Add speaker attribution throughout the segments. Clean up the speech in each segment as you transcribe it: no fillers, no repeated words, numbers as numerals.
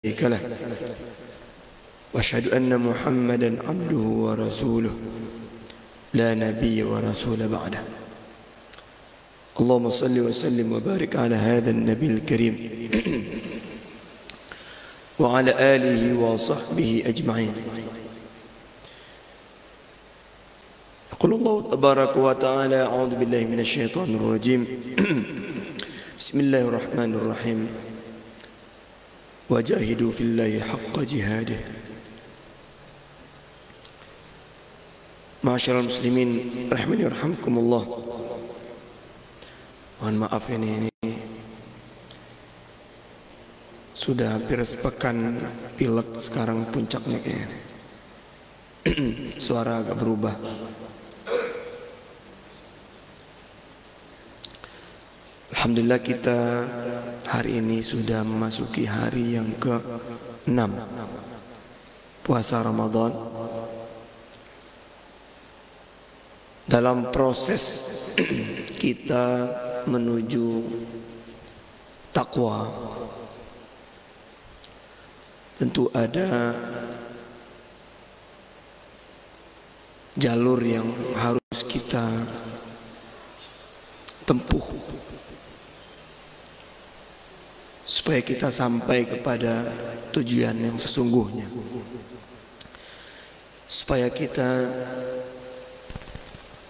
Speaker 1: شريك له وأشهد أن محمدا عبده ورسوله لا نبي ورسول بعده. اللهم صل وسلم وبارك على هذا النبي الكريم وعلى آله وصحبه أجمعين. يقول الله تبارك وتعالى: أعوذ بالله من الشيطان الرجيم بسم الله الرحمن الرحيم وجاهدوا في الله حق جهاده. Ma'asyiral muslimin rahimani warhamkumullah. Mohon maaf ini sudah hampir sepekan pilek, sekarang puncaknya kayaknya. Suara agak berubah. Alhamdulillah kita hari ini sudah memasuki hari yang ke-6 puasa Ramadan. Dalam proses kita menuju takwa, tentu ada jalur yang harus kita tempuh supaya kita sampai kepada tujuan yang sesungguhnya, supaya kita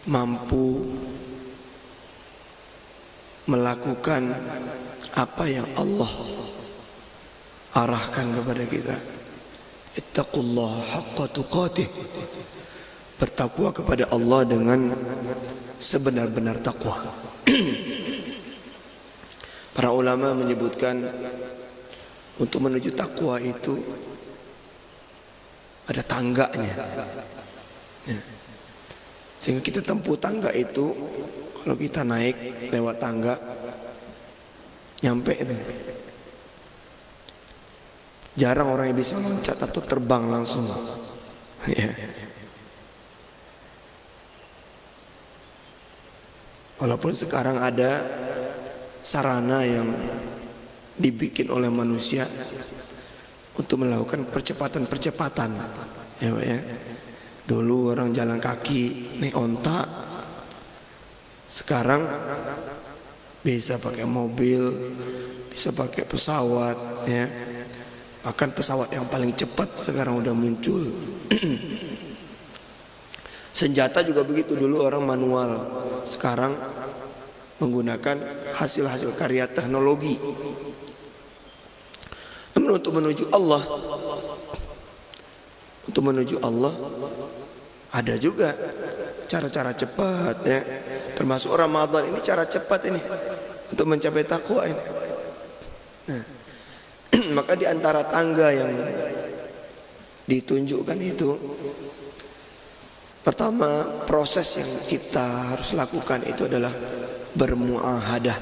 Speaker 1: mampu melakukan apa yang Allah arahkan kepada kita. Ittaqullaha haqqa tuqatih, bertakwa kepada Allah dengan sebenar-benar takwa. Para ulama menyebutkan untuk menuju takwa itu ada tangganya, ya. Sehingga kita tempuh tangga itu. Kalau kita naik lewat tangga, nyampe itu. Jarang orang yang bisa loncat atau terbang langsung, ya. Walaupun sekarang ada sarana yang dibikin oleh manusia untuk melakukan percepatan-percepatan, ya Pak ya. Dulu orang jalan kaki naik onta, sekarang bisa pakai mobil, bisa pakai pesawat, ya. Bahkan pesawat yang paling cepat sekarang udah muncul. Senjata juga begitu, dulu orang manual, sekarang menggunakan hasil-hasil karya teknologi. Namun untuk menuju Allah, ada juga cara-cara cepat, ya. Termasuk Ramadan ini cara cepat ini untuk mencapai takwa ini. Nah, maka di antara tangga yang ditunjukkan itu, pertama proses yang kita harus lakukan itu adalah bermuahadah.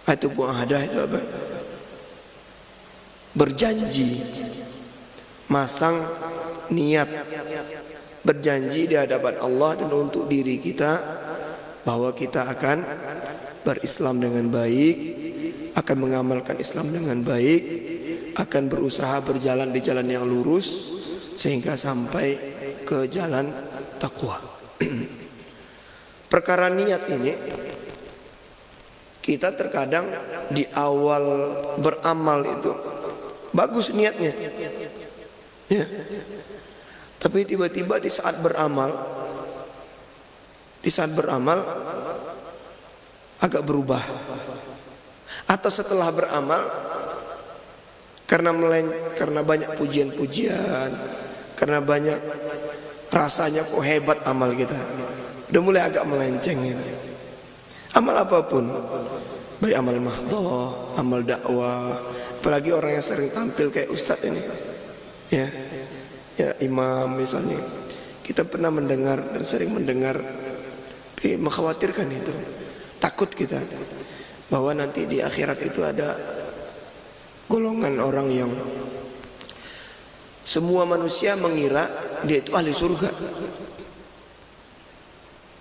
Speaker 1: Itu muahadah itu apa? Berjanji, masang niat, berjanji di hadapan Allah dan untuk diri kita bahwa kita akan berislam dengan baik, akan mengamalkan Islam dengan baik, akan berusaha berjalan di jalan yang lurus sehingga sampai ke jalan takwa. Perkara niat ini kita terkadang di awal beramal itu bagus niatnya, ya. Tapi tiba-tiba di saat beramal agak berubah. Atau setelah beramal karena banyak pujian-pujian, karena banyak rasanya kok hebat amal kita, udah mulai agak melenceng ini. Amal apapun, baik amal mahdhah, amal dakwah, apalagi orang yang sering tampil kayak ustadz ini, ya imam misalnya, kita pernah mendengar dan sering mendengar, mengkhawatirkan itu, takut kita bahwa nanti di akhirat itu ada golongan orang yang semua manusia mengira dia itu ahli surga,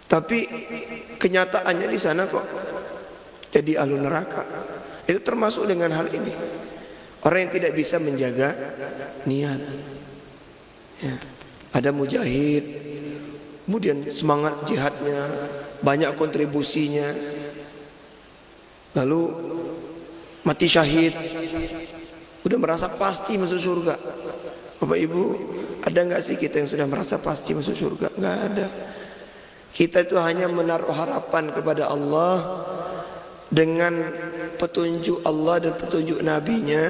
Speaker 1: tapi kenyataannya di sana kok jadi ahli neraka. Itu termasuk dengan hal ini. Orang yang tidak bisa menjaga niat. Ya. Ada mujahid, kemudian semangat jihadnya, banyak kontribusinya, lalu mati syahid, udah merasa pasti masuk surga. Bapak Ibu, ada nggak sih kita yang sudah merasa pasti masuk surga? Nggak ada. Kita itu hanya menaruh harapan kepada Allah. Dengan petunjuk Allah dan petunjuk Nabi-Nya,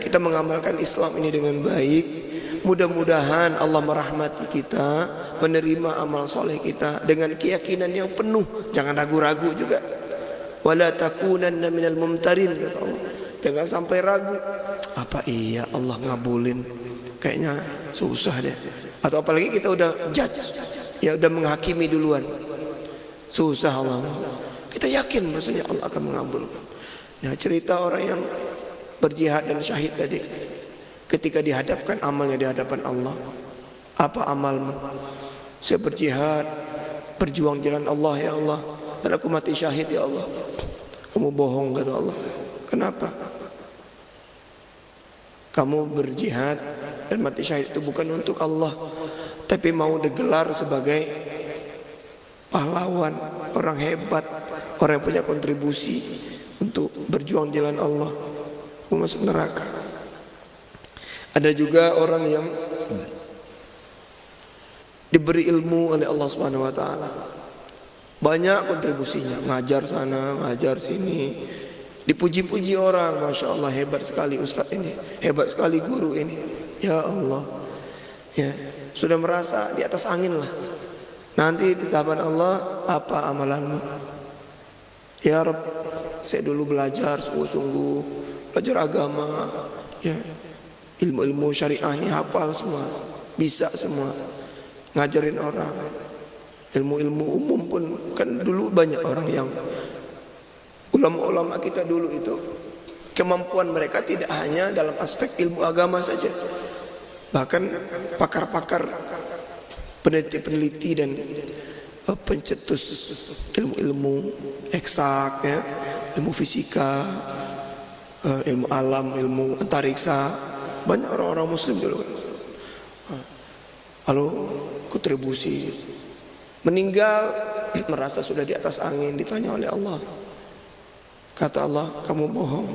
Speaker 1: kita mengamalkan Islam ini dengan baik. Mudah-mudahan Allah merahmati kita, menerima amal soleh kita dengan keyakinan yang penuh. Jangan ragu-ragu juga. Wala takunanna minal mumtarin, kata Allah. Jangan sampai ragu. Apa iya Allah ngabulin? Kayaknya susah deh. Atau apalagi kita udah judge, ya udah menghakimi duluan. Susah Allah. Kita yakin maksudnya Allah akan mengabulkan. Ya, cerita orang yang berjihad dan syahid tadi, ketika dihadapkan amalnya di hadapan Allah, apa amalmu? Saya berjihad, berjuang jalan Allah ya Allah, dan aku mati syahid ya Allah. Kamu bohong, kata Allah. Kenapa? Kamu berjihad dan mati syahid itu bukan untuk Allah, tapi mau digelar sebagai pahlawan, orang hebat, orang yang punya kontribusi untuk berjuang jalan Allah. Kamu masuk neraka. Ada juga orang yang diberi ilmu oleh Allah Subhanahu wa taala. Banyak kontribusinya, ngajar sana, ngajar sini. Dipuji-puji orang, Masya Allah, hebat sekali ustadz ini, hebat sekali guru ini. Ya Allah, ya, sudah merasa di atas angin lah. Nanti di hadapan Allah, apa amalanmu? Ya Rabb, saya dulu belajar sungguh-sungguh, belajar agama, ya, ilmu-ilmu syariah ini hafal semua, bisa semua, ngajarin orang. Ilmu-ilmu umum pun kan dulu banyak orang yang ulama-ulama kita dulu itu kemampuan mereka tidak hanya dalam aspek ilmu agama saja, bahkan pakar-pakar, peneliti-peneliti dan pencetus ilmu-ilmu eksak, ya, ilmu fisika, ilmu alam, ilmu antariksa, banyak orang-orang muslim dulu kan. Lalu kontribusi, meninggal merasa sudah di atas angin, ditanya oleh Allah. Kata Allah, kamu bohong.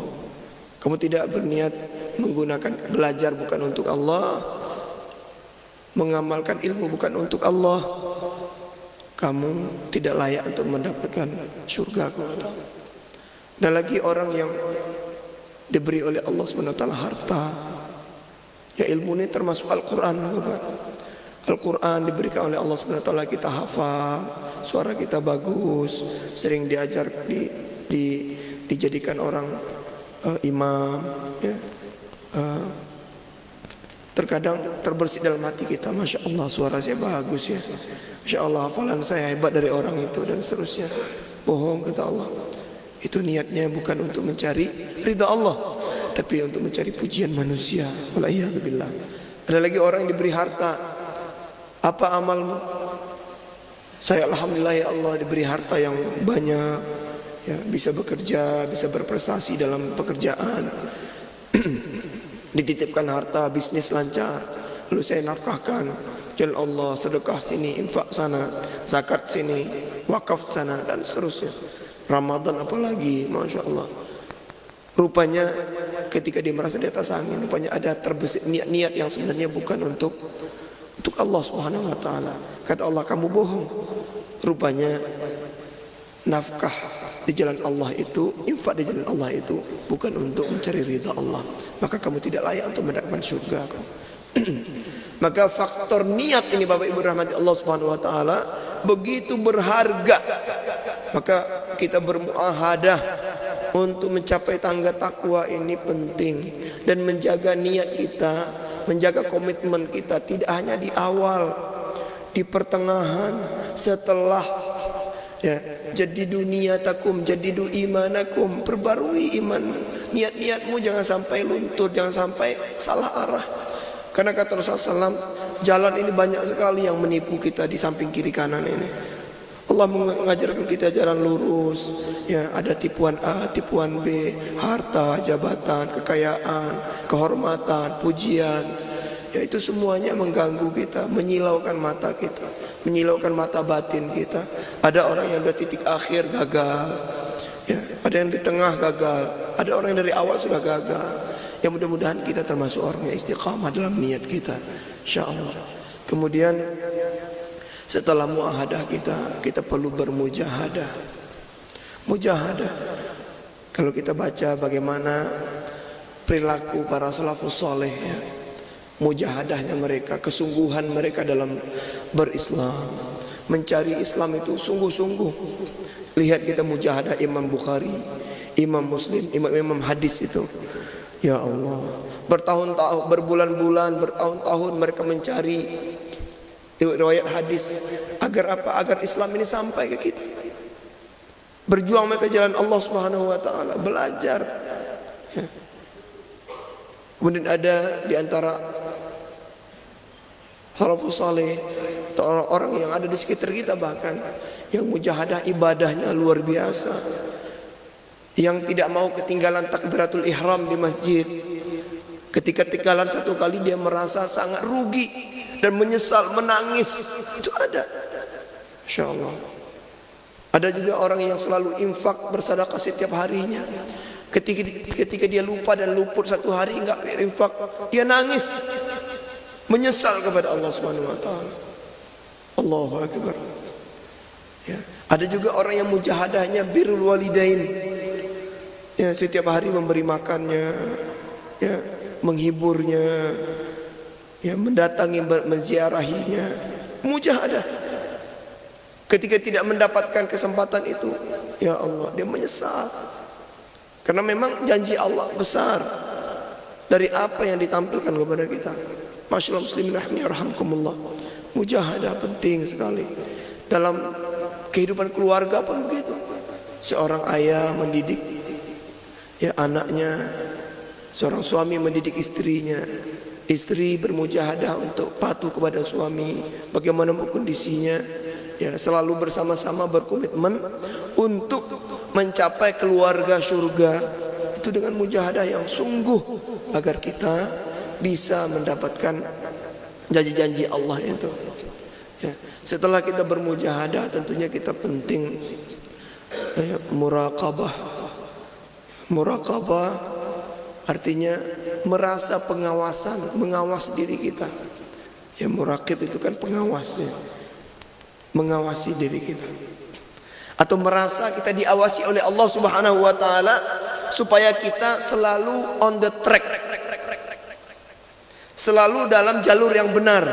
Speaker 1: Kamu tidak berniat menggunakan belajar bukan untuk Allah, mengamalkan ilmu bukan untuk Allah. Kamu tidak layak untuk mendapatkan surga. Dan lagi orang yang diberi oleh Allah SWT harta, ya ilmu ini termasuk Al-Quran. Al-Quran diberikan oleh Allah SWT, kita hafal, suara kita bagus, sering diajar, dijadikan orang imam, ya. Terkadang terbersih dalam hati kita, Masya Allah suara saya bagus ya, Masya Allah hafalan saya hebat dari orang itu, dan seterusnya. Bohong, kata Allah. Itu niatnya bukan untuk mencari ridha Allah, tapi untuk mencari pujian manusia. Wala'iyadzubillah. Ada lagi orang yang diberi harta. Apa amalmu? Saya alhamdulillah ya Allah diberi harta yang banyak, ya, bisa bekerja, bisa berprestasi dalam pekerjaan. Dititipkan harta, bisnis lancar, lalu saya nafkahkan jalan Allah, sedekah sini, infak sana, zakat sini, wakaf sana, dan seterusnya. Ramadan apalagi, Masya Allah. Rupanya ketika dia merasa di atas angin, rupanya ada terbesit niat-niat yang sebenarnya bukan untuk Allah Subhanahu wa taala. Kata Allah, kamu bohong. Rupanya nafkah di jalan Allah itu, infak di jalan Allah itu bukan untuk mencari ridha Allah, maka kamu tidak layak untuk mendapatkan surga. Maka faktor niat ini, Bapak Ibu rahmati Allah Subhanahu wa taala, begitu berharga. Maka kita bermuahadah untuk mencapai tangga takwa ini penting, dan menjaga niat kita, menjaga komitmen kita tidak hanya di awal, di pertengahan, setelah, ya, jadidu niyatakum, jadidu imanakum, perbarui iman. Niat-niatmu jangan sampai luntur, jangan sampai salah arah. Karena kata Rasulullah SAW, jalan ini banyak sekali yang menipu kita di samping kiri kanan ini. Allah mengajarkan kita jalan lurus. Ya, ada tipuan A, tipuan B, harta, jabatan, kekayaan, kehormatan, pujian. Ya, itu semuanya mengganggu kita, menyilaukan mata kita, menyilaukan mata batin kita. Ada orang yang dari titik akhir gagal. Ya, ada yang di tengah gagal, ada orang yang dari awal sudah gagal. Ya, mudah-mudahan kita termasuk orang yang istiqamah dalam niat kita, insyaallah. Kemudian setelah muahadah kita perlu bermujahadah. Mujahadah. Kalau kita baca bagaimana perilaku para salafus saleh, ya, mujahadahnya mereka, kesungguhan mereka dalam berislam, mencari Islam itu sungguh-sungguh. Lihat kita mujahadah Imam Bukhari, Imam Muslim, imam hadis itu. Ya Allah, bertahun-tahun, berbulan-bulan, bertahun-tahun mereka mencari riwayat hadis. Agar apa? Agar Islam ini sampai ke kita. Berjuang mereka jalan Allah Subhanahu wa taala, belajar. Ya. Kemudian ada di antara salafus saleh atau orang-orang yang ada di sekitar kita bahkan yang mujahadah ibadahnya luar biasa, yang tidak mau ketinggalan takbiratul ihram di masjid. Ketika ketinggalan satu kali dia merasa sangat rugi dan menyesal, menangis. Itu ada, insyaallah. Ada juga orang yang selalu infak, bersedekah setiap harinya. Ketika dia lupa dan luput satu hari enggak berinfak, dia nangis, menyesal kepada Allah Subhanahu wa taala. Allahu akbar. Ya, ada juga orang yang mujahadahnya birrul walidain. Ya, setiap hari memberi makannya, ya, menghiburnya, ya, mendatangi, menziarahinya. Mujahadah. Ketika tidak mendapatkan kesempatan itu, ya Allah, dia menyesal. Karena memang janji Allah besar dari apa yang ditampilkan kepada kita. Masyaallah muslimin rahimani yarhamkumullah. Mujahadah penting sekali. Dalam kehidupan keluarga pun begitu. Seorang ayah mendidik, ya, anaknya, seorang suami mendidik istrinya, istri bermujahadah untuk patuh kepada suami, bagaimanapun kondisinya, ya, selalu bersama-sama berkomitmen untuk mencapai keluarga surga. Itu dengan mujahadah yang sungguh agar kita bisa mendapatkan janji-janji Allah itu. Ya, setelah kita bermujahadah, tentunya kita penting muraqabah. Muraqabah artinya merasa pengawasan, mengawas diri kita. Ya, muraqib itu kan pengawasnya, mengawasi diri kita. Atau merasa kita diawasi oleh Allah Subhanahu wa taala supaya kita selalu on the track, selalu dalam jalur yang benar.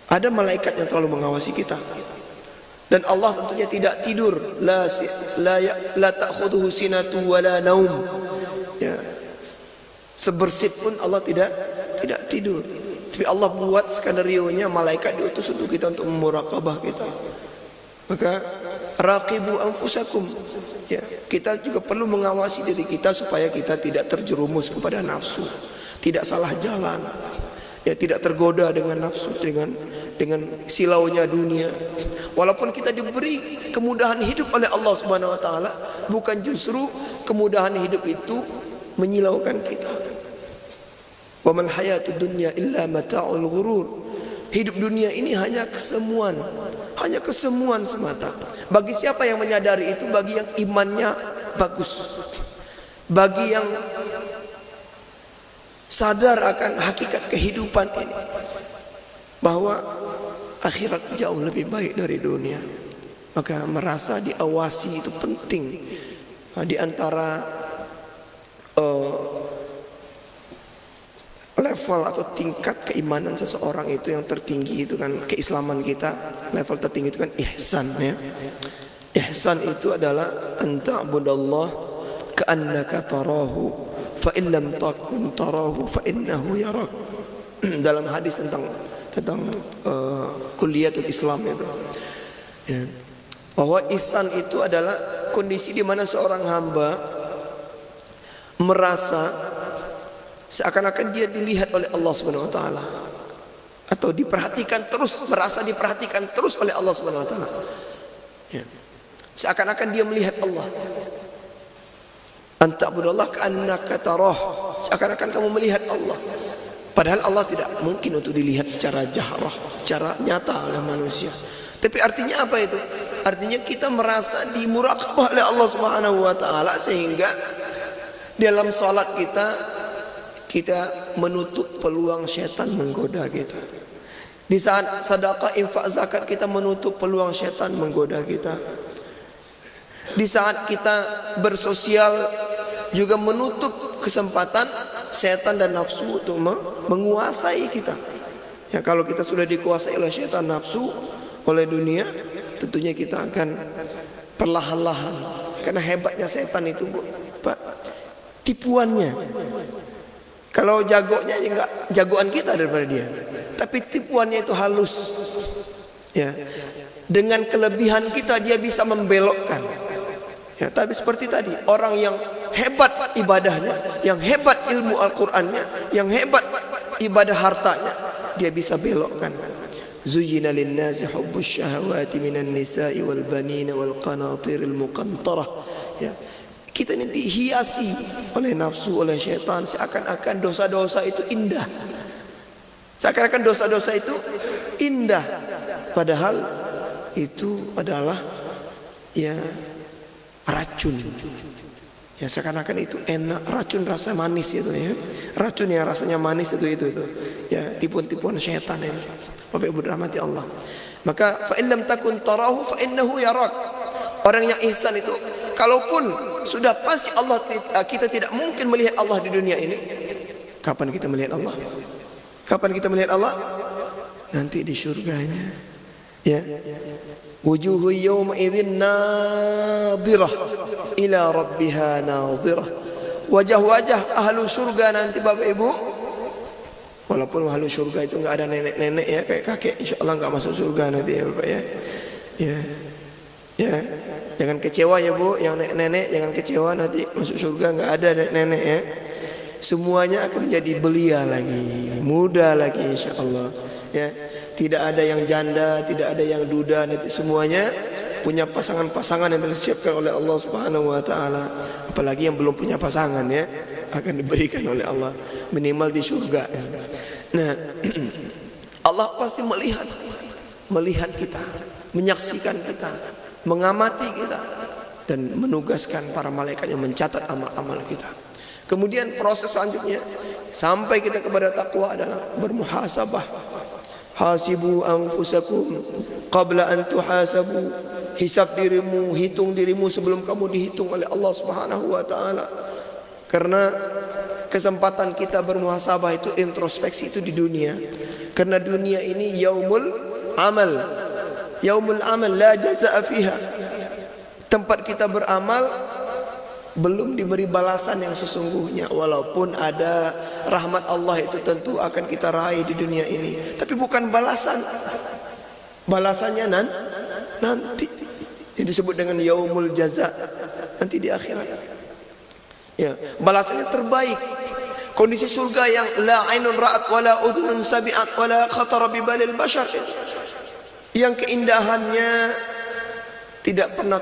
Speaker 1: Ada malaikat yang selalu mengawasi kita. Dan Allah tentunya tidak tidur. La ta'khudhuhu sinatu wala naum. Ya. Sebersih pun Allah tidak tidur. Tapi Allah buat skenario-nya, malaikat diutus untuk kita, untuk memuraqabah kita. Maka raqibu anfusakum. Ya, kita juga perlu mengawasi diri kita supaya kita tidak terjerumus kepada nafsu, tidak salah jalan. Ya, tidak tergoda dengan nafsu, dengan silaunya dunia. Walaupun kita diberi kemudahan hidup oleh Allah Subhanahu wa taala, bukan justru kemudahan hidup itu menyilaukan kita. Wa mal hayatud dunya illa mata'ul ghurur. Hidup dunia ini hanya kesemuan semata. Bagi siapa yang menyadari itu, bagi yang imannya bagus, bagi yang sadar akan hakikat kehidupan ini, bahwa akhirat jauh lebih baik dari dunia, maka merasa diawasi itu penting. Di antara level atau tingkat keimanan seseorang itu yang tertinggi itu kan keislaman kita, level tertinggi itu kan ihsan, ya. Ihsan itu adalah anta'budallah ka'annaka tarahu fa in lam takun tarahu fa innahu yarak. Dalam hadis tentang kulliyatul Islam itu, ya, bahwa ihsan itu adalah kondisi di mana seorang hamba merasa seakan-akan dia dilihat oleh Allah Subhanahu wa taala. atau diperhatikan terus, merasa diperhatikan terus oleh Allah Subhanahu wa taala. Ya. Seakan-akan dia melihat Allah. Anta'budallah ka'annaka tarah. Seakan-akan kamu melihat Allah. Padahal Allah tidak mungkin untuk dilihat secara jahrah, secara nyata oleh manusia. Tapi artinya apa itu? Artinya kita merasa dimuraqabah oleh Allah Subhanahu wa taala, sehingga dalam salat kita menutup peluang setan menggoda kita. Di saat sedekah, infak, zakat, kita menutup peluang setan menggoda kita. Di saat kita bersosial juga menutup kesempatan setan dan nafsu untuk menguasai kita. Ya, kalau kita sudah dikuasai oleh setan, nafsu, oleh dunia, tentunya kita akan perlahan-lahan. Karena hebatnya setan itu, Pak, tipuannya. Kalau jagonya enggak jagoan kita daripada dia, tapi tipuannya itu halus. Ya. Dengan kelebihan kita dia bisa membelokkan. Ya, tapi seperti tadi, orang yang hebat ibadahnya, yang hebat ilmu Al-Qur'annya, yang hebat ibadah hartanya, dia bisa belokkan. Zuyyina lin-nasi hubbus syahawati minan nisa'i wal banina wal qanatiril muqantarah. Ya. Kita ini dihiasi oleh nafsu, oleh syaitan, seakan-akan dosa-dosa itu indah. Seakan-akan dosa-dosa itu indah. Padahal itu adalah ya racun. Ya, seakan-akan itu enak, racun rasa manis itu ya. Racun yang rasanya manis itu. Ya, tipuan-tipuan syaitan ya. Bapak Ibu rahmati Allah. Maka fa in lam takun tarahu fa innahu yarak. Orang yang ihsan itu, kalaupun sudah pasti Allah, kita tidak mungkin melihat Allah di dunia ini. Kapan kita melihat Allah? Kapan kita melihat Allah? Nanti di surganya. Ya. Wujuhu yawma idzin nadhirah ila rabbiha nadhirah. Wajah-wajah ahlu surga nanti Bapak Ibu, walaupun ahlu surga itu enggak ada nenek-nenek ya, kayak kakek, insyaallah enggak masuk surga nanti ya Bapak ya. Ya. Ya. Jangan kecewa ya Bu, yang nenek-nenek jangan kecewa, nanti masuk surga enggak ada nenek ya. Semuanya akan menjadi belia lagi, muda lagi insyaallah. Ya. Tidak ada yang janda, tidak ada yang duda, nanti semuanya punya pasangan-pasangan yang disiapkan oleh Allah Subhanahu wa taala. Apalagi yang belum punya pasangan ya, akan diberikan oleh Allah minimal di surga. Nah, Allah pasti melihat kita, menyaksikan kita, mengamati kita, dan menugaskan para malaikat yang mencatat amal-amal kita. Kemudian proses selanjutnya sampai kita kepada takwa adalah bermuhasabah. Hasibu anfusakum qabla an tuhasabu. Hisab dirimu, hitung dirimu sebelum kamu dihitung oleh Allah Subhanahu wa taala. Karena kesempatan kita bermuhasabah itu, introspeksi itu di dunia. Karena dunia ini yaumul amal. Yaumul amal la jazaa'a fiha. Tempat kita beramal belum diberi balasan yang sesungguhnya. Walaupun ada rahmat Allah itu tentu akan kita raih di dunia ini, tapi bukan balasan. Balasannya nanti. Ini disebut dengan yaumul jaza, nanti di akhirat. Ya, balasannya terbaik. Kondisi surga yang la ainun ra'at wala udhunun sami'at wala khatara bi balil bashar. Yang keindahannya tidak pernah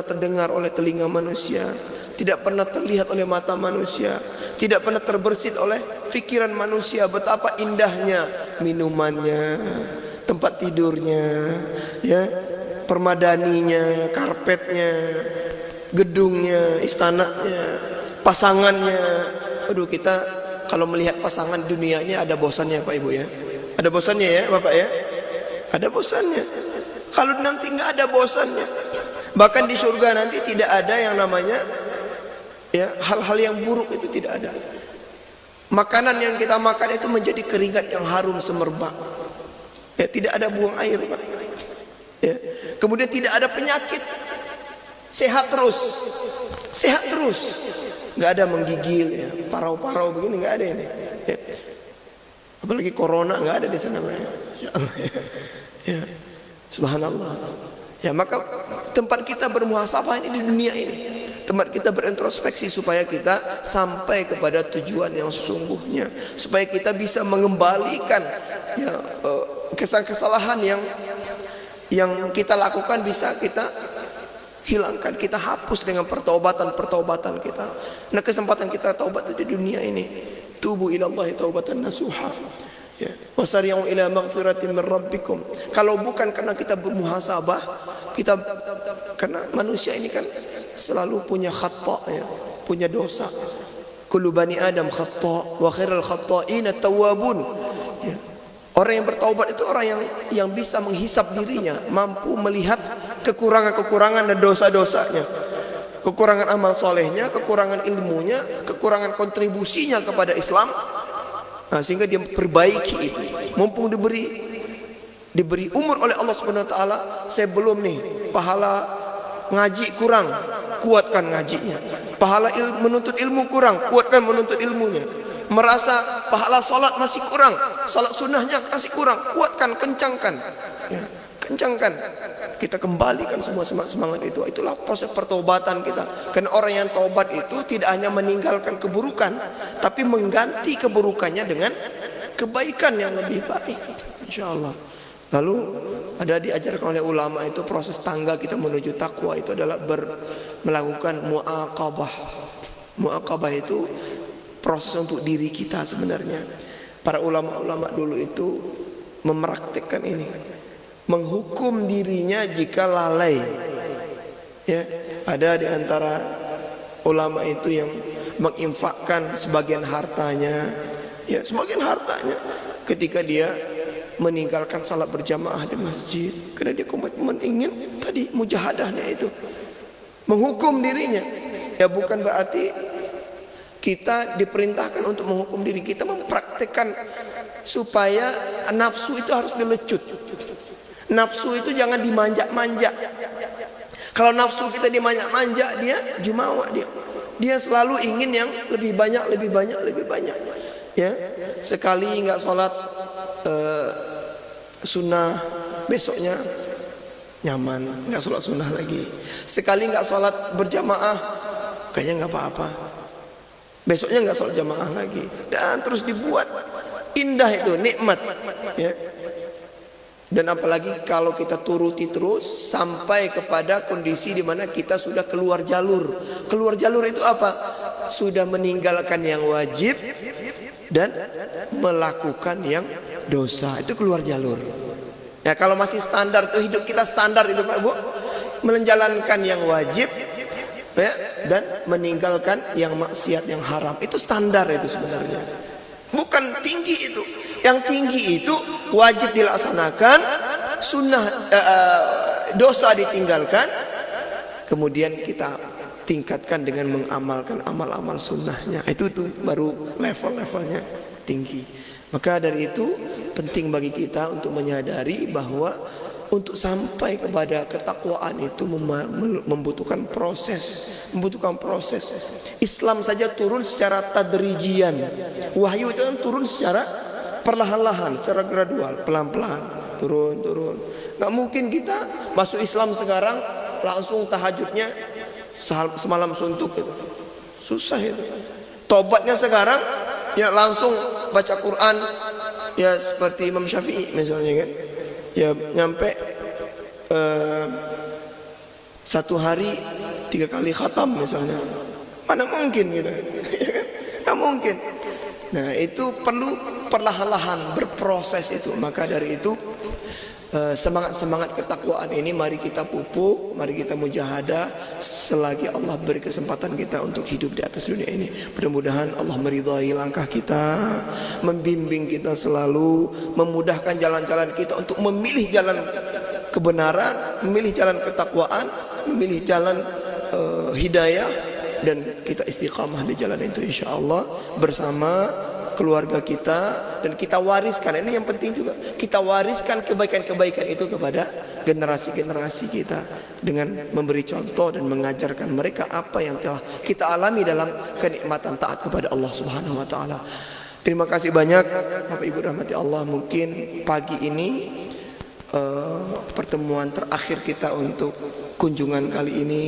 Speaker 1: terdengar oleh telinga manusia, tidak pernah terlihat oleh mata manusia, tidak pernah terbersit oleh pikiran manusia. Betapa indahnya minumannya, tempat tidurnya, ya, permadaninya, karpetnya, gedungnya, istananya, pasangannya. Aduh, kita kalau melihat pasangan dunianya ada bosannya Pak Ibu ya. Ada bosannya ya Bapak ya. Ada bosannya. Kalau nanti nggak ada bosannya. Bahkan di surga nanti tidak ada yang namanya ya hal-hal yang buruk, itu tidak ada. Makanan yang kita makan itu menjadi keringat yang harum semerbak. Ya, tidak ada buang air, Pak. Ya. Kemudian tidak ada penyakit. Sehat terus. Sehat terus. Nggak ada menggigil ya, parau-parau begini nggak ada ini. Ya. Apalagi corona nggak ada di sana, Pak. Ya. Ya. Subhanallah. Ya, maka tempat kita bermuhasabah ini di dunia ini. tempat kita berintrospeksi supaya kita sampai kepada tujuan yang sesungguhnya, supaya kita bisa mengembalikan ya, kesalahan yang kita lakukan bisa kita hilangkan, kita hapus dengan pertobatan kita. Nah, kesempatan kita taubat di dunia ini. Tubu ila Allah taubatan nasuha. Ya, wasari'u ila maghfiratin min rabbikum. Kalau bukan karena kita bermuhasabah, kita karena manusia ini kan selalu punya khata, ya, punya dosa. Kullu bani Adam khata wa khairul khata'ina tawwabun. Ya. Orang yang bertaubat itu orang yang bisa menghisap dirinya, mampu melihat kekurangan-kekurangan dan dosa-dosanya, kekurangan amal solehnya, kekurangan ilmunya, kekurangan kontribusinya kepada Islam. Nah, sehingga dia perbaiki itu. Mumpung diberi umur oleh Allah Subhanahu wa taala, saya belum nih, pahala ngaji kurang, kuatkan ngajinya. Pahala menuntut ilmu kurang, kuatkan menuntut ilmunya. Merasa pahala salat masih kurang, salat sunnahnya masih kurang, kuatkan, kencangkan. Ya, kencangkan. Kita kembalikan semua semangat itu. Itulah proses pertobatan kita. Karena orang yang taubat itu tidak hanya meninggalkan keburukan, tapi mengganti keburukannya dengan kebaikan yang lebih baik, insyaallah. Lalu ada diajarkan oleh ulama itu proses tangga kita menuju takwa itu adalah melakukan muaqabah. Muaqabah itu proses untuk diri kita sebenarnya. Para ulama-ulama dulu itu mempraktikkan ini, menghukum dirinya jika lalai. Ya, ada di antara ulama itu yang menginfakkan sebagian hartanya, ya, sebagian hartanya ketika dia meninggalkan salat berjamaah di masjid karena dia komitmen ingin tadi mujahadahnya itu, menghukum dirinya. Ya, bukan berarti kita diperintahkan untuk menghukum diri, kita mempraktekkan supaya nafsu itu harus dilecut. Nafsu itu jangan dimanja-manja. Kalau nafsu kita dimanja-manja, dia jumawa, dia selalu ingin yang lebih banyak, lebih banyak, lebih banyak. Ya, sekali nggak sholat sunnah, besoknya nyaman, nggak sholat sunnah lagi. Sekali nggak sholat berjamaah, kayaknya nggak apa-apa. Besoknya nggak sholat jamaah lagi, dan terus dibuat indah itu, nikmat. Ya. Dan apalagi kalau kita turuti terus sampai kepada kondisi di mana kita sudah keluar jalur. Keluar jalur itu apa? Sudah meninggalkan yang wajib dan melakukan yang dosa. Itu keluar jalur. Ya, kalau masih standar tuh, hidup kita standar itu Pak Bu, menjalankan yang wajib, ya, dan meninggalkan yang maksiat, yang haram. Itu standar itu sebenarnya. Bukan tinggi itu. Yang tinggi itu wajib dilaksanakan, sunnah dosa ditinggalkan, kemudian kita tingkatkan dengan mengamalkan amal-amal sunnahnya. Itu tuh baru level-levelnya tinggi. Maka dari itu penting bagi kita untuk menyadari bahwa untuk sampai kepada ketakwaan itu membutuhkan proses, Islam saja turun secara tadrijian. Wahyu itu kan turun secara perlahan-lahan, secara gradual, pelan-pelan, turun. Nggak mungkin kita masuk Islam sekarang langsung tahajudnya semalam suntuk gitu. Susah itu. Tobatnya sekarang ya langsung baca Quran ya seperti Imam Syafi'i misalnya kan. Ya nyampe satu hari 3 kali khatam misalnya. Mana mungkin gitu. Nggak mungkin. Nah, itu perlu perlahan-lahan berproses itu. Maka dari itu semangat ketakwaan ini mari kita pupuk, mari kita mujahadah selagi Allah beri kesempatan kita untuk hidup di atas dunia ini. Mudah-mudahan Allah meridhai langkah kita, membimbing kita selalu, memudahkan jalan-jalan kita untuk memilih jalan kebenaran, memilih jalan ketakwaan, memilih jalan hidayah, dan kita istiqamah di jalan itu insyaallah bersama keluarga kita, dan kita wariskan, ini yang penting juga, kita wariskan kebaikan-kebaikan itu kepada generasi-generasi kita dengan memberi contoh dan mengajarkan mereka apa yang telah kita alami dalam kenikmatan taat kepada Allah Subhanahu wa taala. Terima kasih banyak Bapak Ibu rahmati Allah. Mungkin pagi ini pertemuan terakhir kita untuk kunjungan kali ini.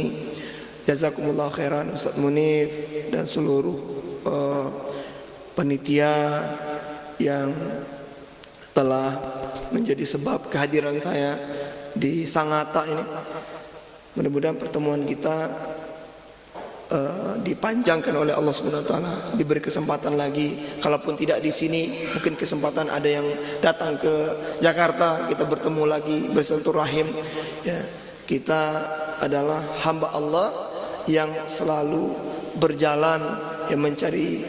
Speaker 1: Jazakumullah khairan Ustaz Munif dan seluruh panitia yang telah menjadi sebab kehadiran saya di Sangatta ini. Mudah-mudahan pertemuan kita dipanjangkan oleh Allah Subhanahu wa taala, diberi kesempatan lagi. Kalaupun tidak di sini, mungkin kesempatan ada yang datang ke Jakarta, kita bertemu lagi, bersilaturahim. Ya, kita adalah hamba Allah yang selalu berjalan, yang mencari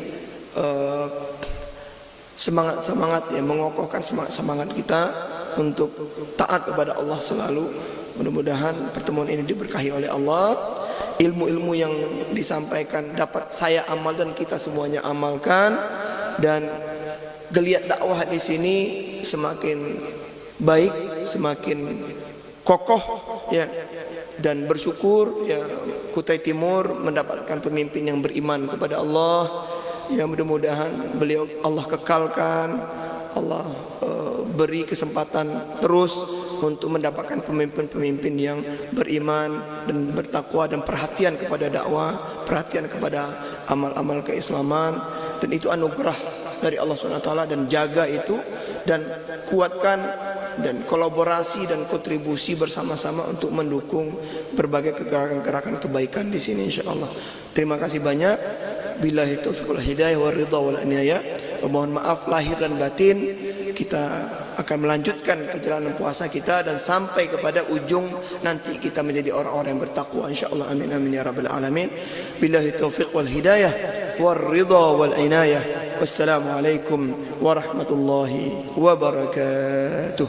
Speaker 1: semangat-semangat, yang mengokohkan semangat kita untuk taat kepada Allah selalu. Mudah-mudahan pertemuan ini diberkahi oleh Allah. Ilmu-ilmu yang disampaikan dapat saya amal dan kita semuanya amalkan, dan geliat dakwah di sini semakin baik, semakin kokoh ya, dan bersyukur ya Kutai Timur mendapatkan pemimpin yang beriman kepada Allah. Ya, mudah-mudahan beliau Allah kekalkan, Allah beri kesempatan terus untuk mendapatkan pemimpin-pemimpin yang beriman dan bertakwa dan perhatian kepada dakwah, perhatian kepada amal-amal keislaman, dan itu anugerah dari Allah SWT. Dan jaga itu dan kuatkan, dan kolaborasi dan kontribusi bersama-sama untuk mendukung berbagai gerakan-gerakan kebaikan di sini insyaallah. Terima kasih banyak. Billahi taufiq wal hidayah wa ridha wal inayah. Mohon maaf lahir dan batin. Kita akan melanjutkan perjalanan puasa kita dan sampai kepada ujung nanti kita menjadi orang-orang yang bertakwa insyaallah. Amin amin ya rabbal alamin. Billahi taufiq wal hidayah war ridha wal inayah. Wassalamualaikum warahmatullahi wabarakatuh.